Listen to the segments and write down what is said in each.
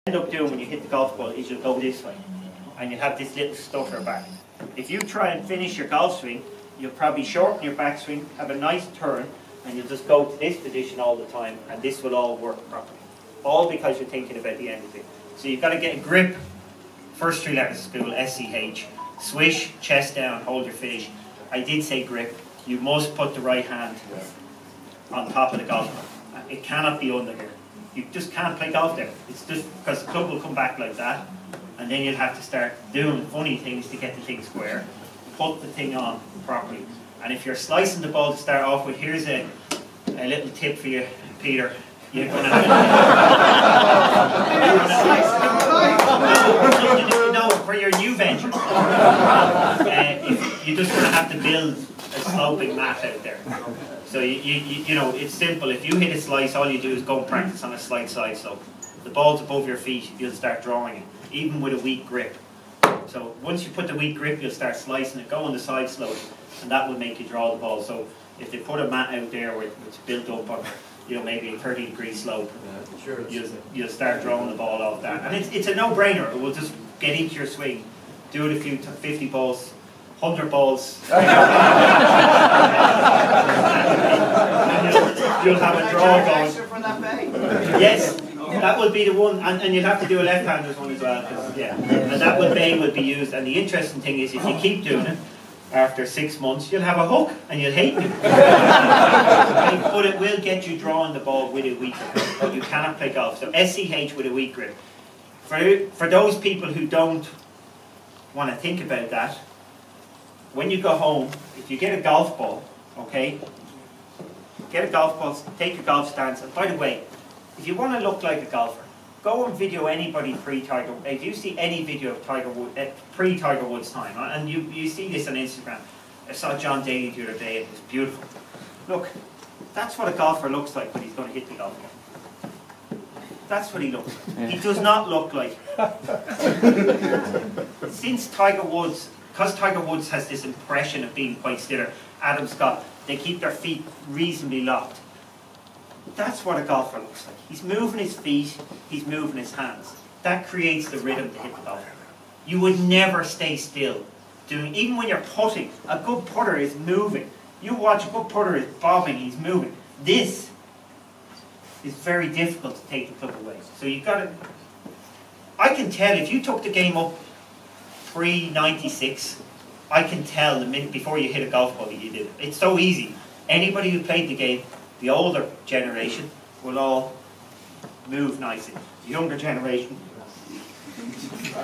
End up doing when you hit the golf ball is you'll go this way and you'll have this little stutter back. If you try and finish your golf swing, you'll probably shorten your backswing, have a nice turn, and you'll just go to this position all the time, and this will all work properly. All because you're thinking about the end of it. So you've got to get a grip. First three letters of school, SCH. Swish, chest down, hold your finish. I did say grip. You must put the right hand on top of the golf ball. It cannot be under here. You just can't play golf there. It's just because the club will come back like that, and then you'll have to start doing funny things to get the thing square. Put the thing on properly. And if you're slicing the ball to start off with, here's a little tip for you, Peter. You're going to no, for your new venture. You're just going to have to build a sloping mat out there. So you know, it's simple. If you hit a slice, all you do is go and practice on a slight side slope. The ball's above your feet, you'll start drawing it, even with a weak grip. So once you put the weak grip, you'll start slicing it, go on the side slope, and that will make you draw the ball. So if they put a mat out there where it's built up on, you know, maybe a 30-degree slope, you'll start drawing the ball off that. And it's a no-brainer. It will just get into your swing. Do it a few, 50 balls, 100 balls. You'll have a draw going. Yes, that would be the one, and you'll have to do a left-hander's one as well. Yeah, and that bay would be used. And the interesting thing is, if you keep doing it, after 6 months, you'll have a hook, and you'll hate me. But it will get you drawing the ball with a weak grip. But you cannot play golf. So SCH with a weak grip. For those people who don't want to think about that, when you go home, if you get a golf ball, okay, get a golf ball, take your golf stance, and by the way, if you want to look like a golfer, go and video anybody pre-Tiger. If you see any video of Tiger Woods, pre-Tiger Woods time, and you see this on Instagram. I saw John Daly the other day, it was beautiful. Look, that's what a golfer looks like when he's going to hit the golf ball. That's what he looks like. He does not look like. Since Tiger Woods, because Tiger Woods has this impression of being quite stiller, Adam Scott, they keep their feet reasonably locked. That's what a golfer looks like. He's moving his feet, he's moving his hands. That creates the rhythm to hit the golf. You would never stay still. Even when you're putting, a good putter is moving. You watch, a good putter is bobbing, he's moving. This is very difficult to take the club away. So you've got to, I can tell if you took the game up pre-96, I can tell the minute before you hit a golf ball that you did it. It's so easy. Anybody who played the game, the older generation, will all move nicely. The younger generation,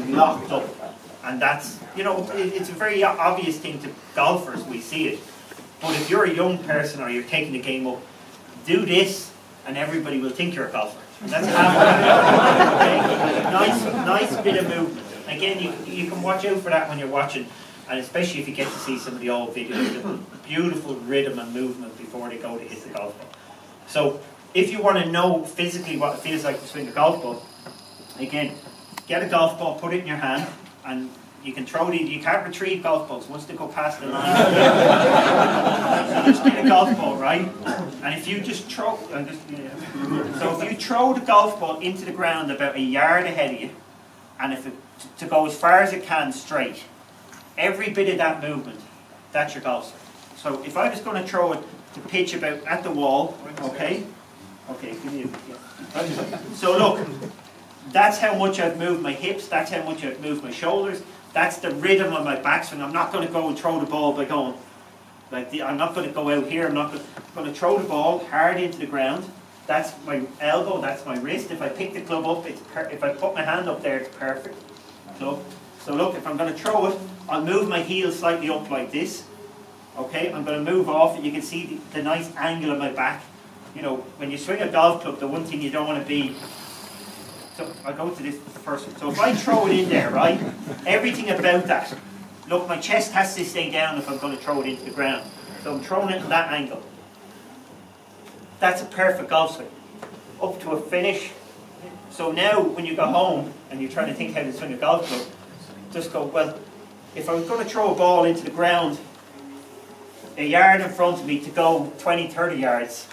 locked up. And that's, you know, it's a very obvious thing to golfers, we see it. But if you're a young person or you're taking the game up, do this and everybody will think you're a golfer. And that's half nice bit of movement. Again, you can watch out for that when you're watching, and especially if you get to see some of the old videos, the beautiful rhythm and movement before they go to hit the golf ball. So if you want to know physically what it feels like to swing a golf ball, again, get a golf ball, put it in your hand, and you can throw you can't retrieve golf balls once they go past the line. So just get a golf ball, right? And if you just throw, so if you throw the golf ball into the ground about a yard ahead of you, and if it to go as far as it can straight, every bit of that movement, that's your golf swing. So if I was going to throw it to pitch about at the wall, okay, give me a, so look, that's how much I've moved my hips, that's how much I've moved my shoulders, that's the rhythm of my backswing. I'm not going to go and throw the ball by going, I'm not going to go out here, I'm going to throw the ball hard into the ground. That's my elbow, that's my wrist. If I pick the club up, if I put my hand up there, it's perfect. Club. So look, if I'm going to throw it, I'll move my heel slightly up like this. Okay, I'm going to move off it. You can see the nice angle of my back. You know, when you swing a golf club, the one thing you don't want to be. So I'll go to this first one. So if I throw it in there, right, everything about that. Look, my chest has to stay down if I'm going to throw it into the ground. So I'm throwing it at that angle. That's a perfect golf swing. Up to a finish. So now when you go home and you're trying to think how to swing a golf club, just go, well, if I was going to throw a ball into the ground a yard in front of me to go 20, 30 yards,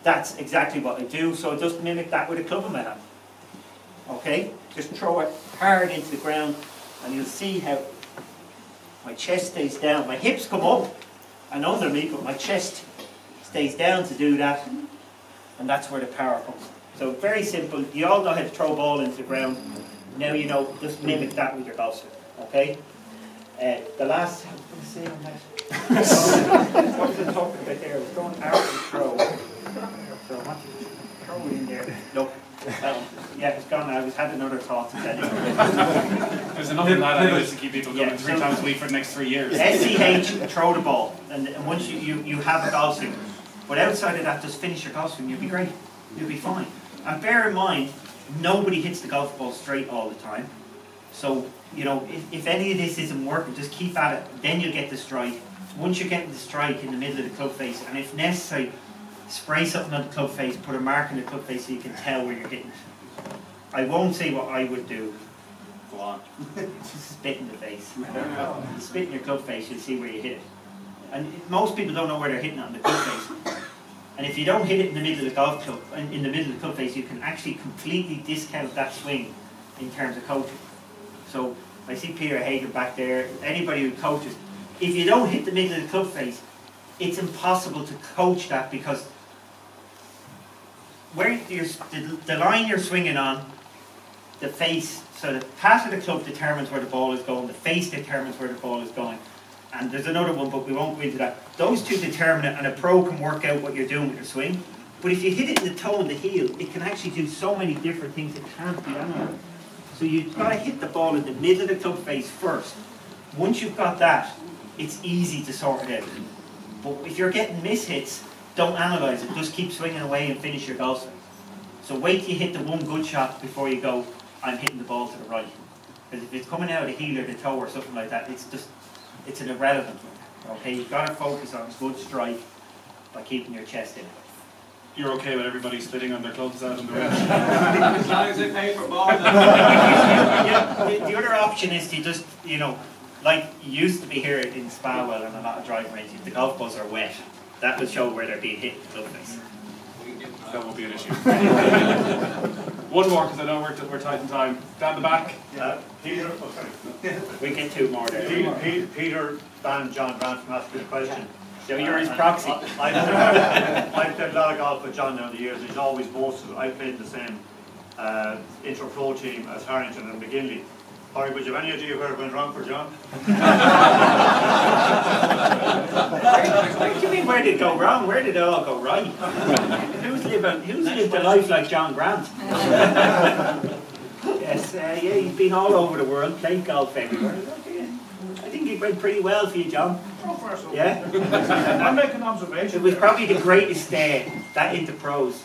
that's exactly what I do. So I just mimic that with a club in my hand. Okay? Just throw it hard into the ground, and you'll see how my chest stays down. My hips come up and under me, but my chest stays down to do that, and that's where the power comes. So very simple. You all know how to throw a ball into the ground. Now you know, just mimic that with your golf swing. Okay? The last, what was I saying on that? What was I talking about there? I was going out and throw. So I want to throw it in there. Look. Yeah, it's gone now. I had another thought to tell you. There's another lad anyways to keep people coming 3 times a week for the next 3 years. SCH, throw the ball. And once you have a golf swing. But outside of that, just finish your golf swing. You'll be great. You'll be fine. And bear in mind, nobody hits the golf ball straight all the time. So, you know, if any of this isn't working, just keep at it. Then you'll get the strike. Once you're getting the strike in the middle of the club face, and if necessary, spray something on the club face, put a mark in the club face so you can tell where you're hitting it. I won't say what I would do. Go on. Spit in the face. You spit in your club face, you'll see where you hit it. And most people don't know where they're hitting it on the club face. And if you don't hit it in the middle of the golf club, in the middle of the club face, you can actually completely discount that swing in terms of coaching. So I see Peter Hagen back there. Anybody who coaches, if you don't hit the middle of the club face, it's impossible to coach that, because where the line you're swinging on, the face, so the path of the club determines where the ball is going, the face determines where the ball is going, and there's another one, but we won't go into that. Those two determine it, and a pro can work out what you're doing with your swing. But if you hit it in the toe and the heel, it can actually do so many different things, it can't be analysed. So you've got to hit the ball in the middle of the club face first. Once you've got that, it's easy to sort it out. But if you're getting mishits, don't analyse it. Just keep swinging away and finish your golf swing. So wait till you hit the one good shot before you go, I'm hitting the ball to the right. Because if it's coming out of the heel or the toe or something like that, it's an irrelevant one. Okay, you've got to focus on good strike by keeping your chest in. You're okay with everybody spitting on their clubs out on the range? As long as they pay for balls. The other option is to just, you know, like you used to be here in Spawell and a lot of driving ranges, the golf balls are wet. That will show where they're being hit in the club face. That won't be an issue. One more, because I know we're tight in time. Down the back. Peter, We get 2 more there. Peter banned John Grant from asking a question. So you're his proxy. I've played a lot of golf with John down the years. He's always boasted. I played the same intro-pro team as Harrington and McGinley. Pádraig, would you have any idea where it went wrong for John? What do you mean, where did it go wrong? Where did it all go right? Who's lived a life like John Grant? Yes, yeah, he's been all over the world, played golf everywhere. I think it went pretty well for you, John. Yeah? I'm making an observation. It was probably the greatest that into pros.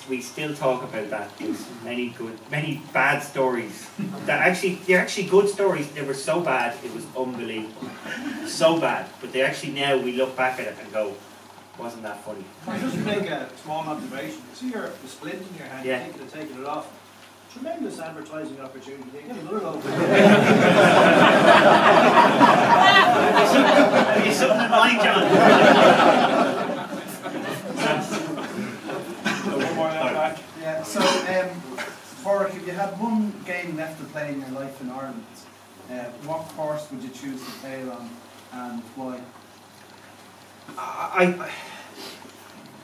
We still talk about that. There's many bad stories. They're actually good stories. They were so bad, it was unbelievable. So bad. But now we look back at it and go, wasn't that funny? Can I just make a small observation? See the splint in your hand, Yeah. you're thinking of taking it off. Tremendous advertising opportunity. They get another load. Have you something in mind, John? One more down the back. Yeah, so Pádraig, if you had one game left to play in your life in Ireland, what course would you choose to play on and why?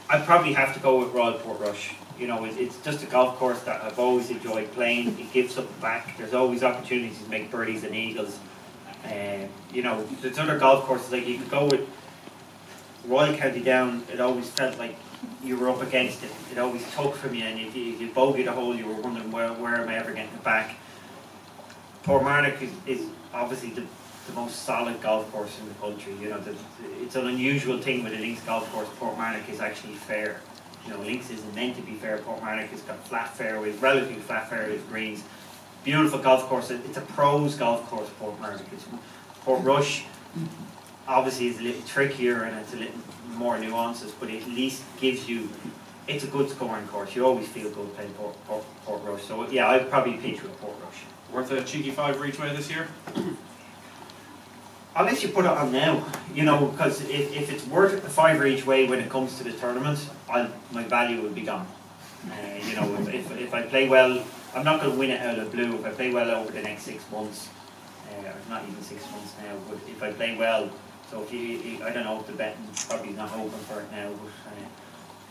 I'd probably have to go with Royal Portrush. You know, it's just a golf course that I've always enjoyed playing. It gives something back. There's always opportunities to make birdies and eagles. You know, there's other golf courses, like you could go with Royal County Down. It always felt like you were up against it. It always took from you, and if you bogeyed a hole, you were wondering where am I ever getting it back. Portmarnock is obviously the most solid golf course in the country. You know, it's an unusual thing with a links golf course. Portmarnock is actually fair. You know, links isn't meant to be fair. Portmarnock has got flat fairways, relatively flat fairways, greens. Beautiful golf course. It's a pros golf course, Portmarnock. Portrush obviously is a little trickier and it's a little more nuances, but it at least gives you, it's a good scoring course. You always feel good playing Portrush. So yeah, I'd probably pitch with Portrush. Worth a cheeky 5 for each way this year? Unless you put it on now, you know, because if it's worth a 5 each way when it comes to the tournament, my value will be gone. You know, if I play well I'm not going to win it out of the blue. If I play well over the next 6 months, or not even 6 months now, but if I play well, so if you I don't know if the betting probably not open for it now, but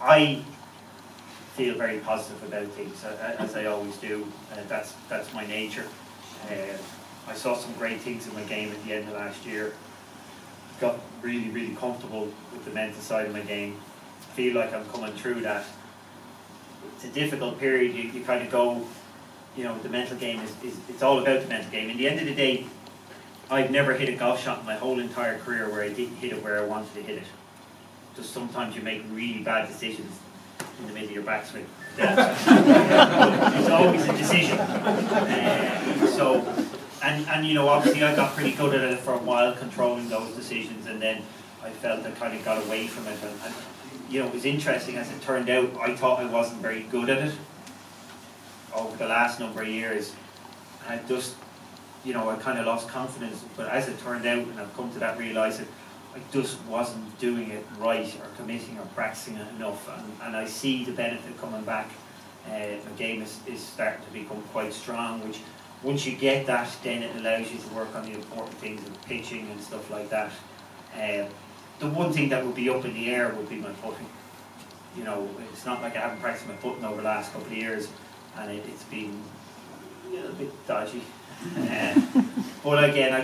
I feel very positive about things, as I always do. That's my nature. I saw some great things in my game at the end of last year. Got really comfortable with the mental side of my game. Feel like I'm coming through that. It's a difficult period. You kind of go, you know, the mental game it's all about the mental game. In the end of the day, I've never hit a golf shot in my whole entire career where I didn't hit it where I wanted to hit it. Just sometimes you make really bad decisions in the middle of your backswing. It's always a decision. And you know, obviously I got pretty good at it for a while, controlling those decisions, and then I felt I kind of got away from it. And you know, it was interesting as it turned out. I thought I wasn't very good at it over the last number of years. And I just, you know, I kind of lost confidence. But as it turned out, and I've come to that realising, I just wasn't doing it right, or committing or practicing it enough. And I see the benefit coming back. My game is starting to become quite strong, which once you get that, then it allows you to work on the important things of pitching and stuff like that. The one thing that would be up in the air would be my putting. You know, it's not like I haven't practiced my putting over the last couple of years, and it's been a little bit dodgy. But again, I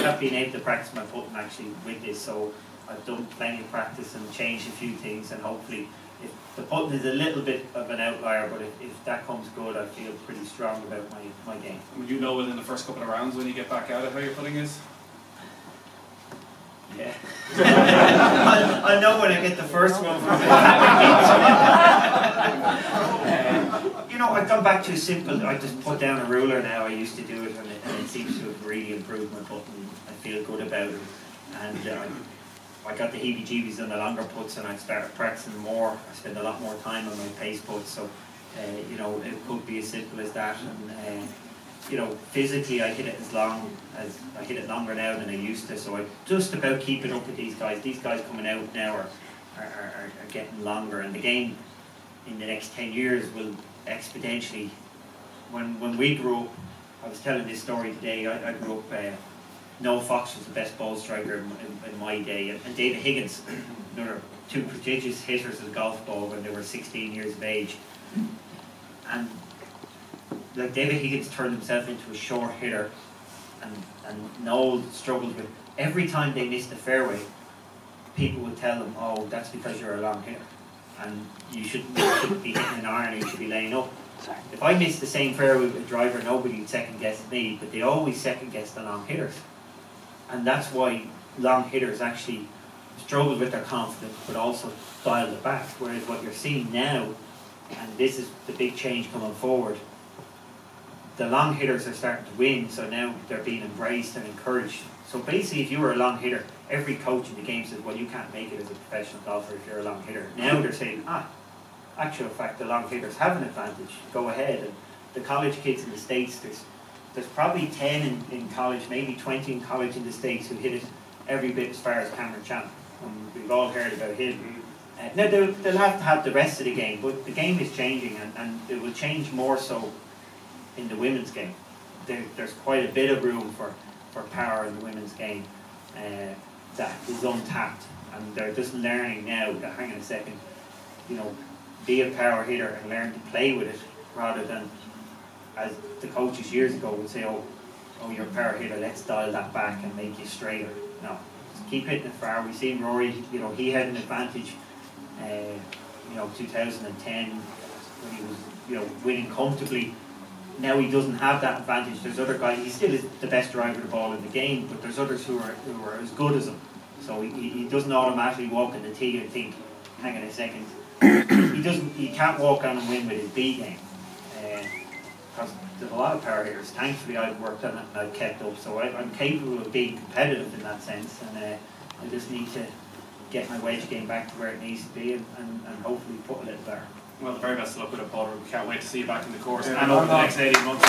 have been able to practice my putting actually with this, so I've done plenty of practice and changed a few things, and hopefully, if the putting is a little bit of an outlier, but if that comes good, I feel pretty strong about my game. Would you know within the first couple of rounds when you get back out of how your putting is? Yeah. I know when I get the first one from you know, I've gone back to simple. I just put down a ruler now. I used to do it, and it seems to have really improved my putting. I feel good about it, and I got the heebie-jeebies on the longer putts, and I started practicing more. I spend a lot more time on my pace putts, so you know, it could be as simple as that. And you know, physically I hit it I hit it longer now than I used to, so I just about keep it up with these guys. These guys coming out now are getting longer, and the game in the next 10 years will exponentially. When we grew up, I was telling this story today, I grew up, Noel Fox was the best ball striker in my day, and David Higgins, another two prodigious hitters of the golf ball when they were 16 years of age. And like David Higgins turned himself into a short hitter, and Noel struggled with every time they missed the fairway, people would tell them, oh, that's because you're a long hitter, and you shouldn't be hitting an iron, you should be laying up. If I missed the same fairway with a driver, nobody would second guess me, but they always second guess the long hitters. And that's why long hitters actually struggle with their confidence, but also dial it back. Whereas what you're seeing now, and this is the big change coming forward, the long hitters are starting to win, so now they're being embraced and encouraged. So basically, if you were a long hitter, every coach in the game says, well, you can't make it as a professional golfer if you're a long hitter. Now they're saying, actual fact, the long hitters have an advantage, go ahead. And the college kids in the States, there's probably 10 in college, maybe 20 in college in the States who hit it every bit as far as Cameron Champ. We've all heard about him. Now they'll have to have the rest of the game, but the game is changing, and it will change more so in the women's game. There's quite a bit of room for power in the women's game that is untapped, and they're just learning now that, hang on a second, you know, be a power hitter and learn to play with it, rather than, as the coaches years ago would say, oh you're a power hitter, let's dial that back and make you straighter. No, just keep hitting it far. We've seen Rory, you know, he had an advantage, you know, 2010 when he was, you know, winning comfortably. Now he doesn't have that advantage. There's other guys, he still is the best driver of the ball in the game, but there's others who are as good as him. So he doesn't automatically walk in the tee and think, hang on a second. He can't walk on and win with his B game. Because there's a lot of power hitters. Thankfully I've worked on it and I've kept up, so I'm capable of being competitive in that sense, and I just need to get my wedge game back to where it needs to be, and hopefully put a little better. Well, the very best of luck with it, Pádraig. We can't wait to see you back in the course and over the next 18 months.